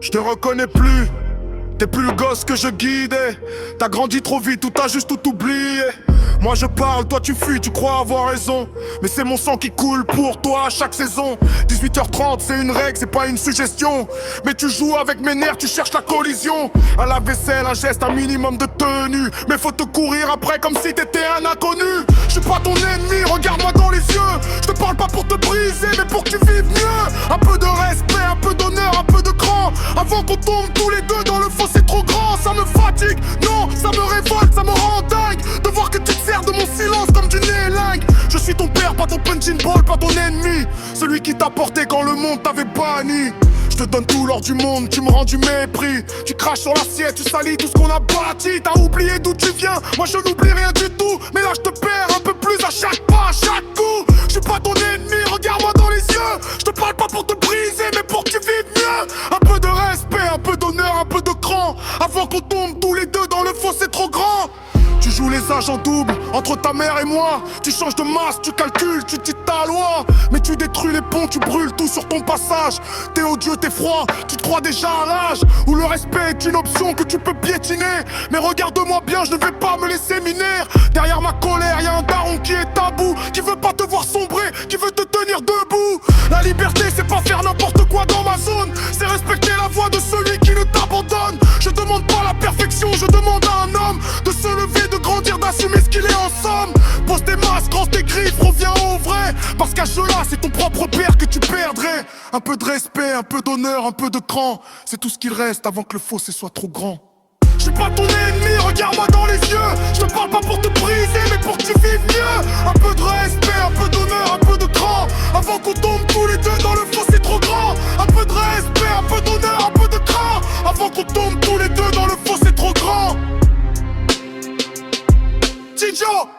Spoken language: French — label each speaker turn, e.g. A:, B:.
A: Je te reconnais plus, t'es plus le gosse que je guidais. T'as grandi trop vite ou t'as juste tout oublié. Moi je parle, toi tu fuis, tu crois avoir raison. Mais c'est mon sang qui coule pour toi à chaque saison. 18h30 c'est une règle, c'est pas une suggestion. Mais tu joues avec mes nerfs, tu cherches la collision. À la vaisselle, un geste, un minimum de tenue. Mais faut te courir après comme si t'étais un inconnu. Je suis pas ton ennemi, regarde-moi dans les yeux. Je te parle pas pour te briser, mais pour que tu vives mieux. Un peu de respect, un peu d'honneur, un peu de cran. Avant qu'on tombe tous les deux dans le fond, c'est trop grand. Ça me fatigue, non, ça me révolte, ça me rend dingue de voir que tu te sers de mon silence comme d'une élingue. Je suis ton père, pas ton punching ball, pas ton ennemi. Celui qui t'a porté quand le monde t'avait banni. Je te donne tout l'or du monde, tu me rends du mépris. Tu craches sur l'assiette, tu salis tout ce qu'on a bâti. T'as oublié d'où tu viens, moi je n'oublie rien du tout. Mais là je te perds un peu plus à chaque pas, à chaque coup. Je suis pas ton ennemi, regarde-moi dans les yeux. Je te parle pas pour te briser, mais pour que tu vives mieux. Un peu de respect, un peu d'honneur, un peu de cran. Avant qu'on tombe tous les deux dans le faux, c'est trop grand. Tu joues les agents doubles entre ta mère et moi. Tu changes de masse, tu calcules, tu dis ta loi. Mais tu détruis les ponts, tu brûles tout sur ton passage. T'es odieux, t'es froid, tu te crois déjà à l'âge où le respect est une option que tu peux piétiner. Mais regarde-moi bien, je ne vais pas me laisser miner. Derrière ma colère, y'a un daron qui est tabou, qui veut pas te voir sombrer, qui veut te tenir debout. La liberté, c'est pas faire n'importe quoi dans ma zone. C'est respecter la voix de celui qui ne t'abandonne. Je demande pas la perfection, je demande à un homme de se lever, de grandir, d'assumer ce qu'il est en somme. Pose tes masques, range tes griffes, reviens au vrai. Parce qu'à ce là, c'est ton propre père que tu perdrais. Un peu de respect, un peu d'honneur, un peu de cran. C'est tout ce qu'il reste avant que le fossé soit trop grand. Je suis pas ton ennemi, regarde-moi dans les yeux. Je te parle pas pour te briser, mais pour que tu vives mieux. Un peu de respect, un peu d'honneur, un peu de cran. Avant qu'on tombe tous les deux dans le fossé trop grand. Un peu de respect, un peu d'honneur, un peu de cran. Avant qu'on tombe tous les deux dans le fossé trop grand. Tidjo!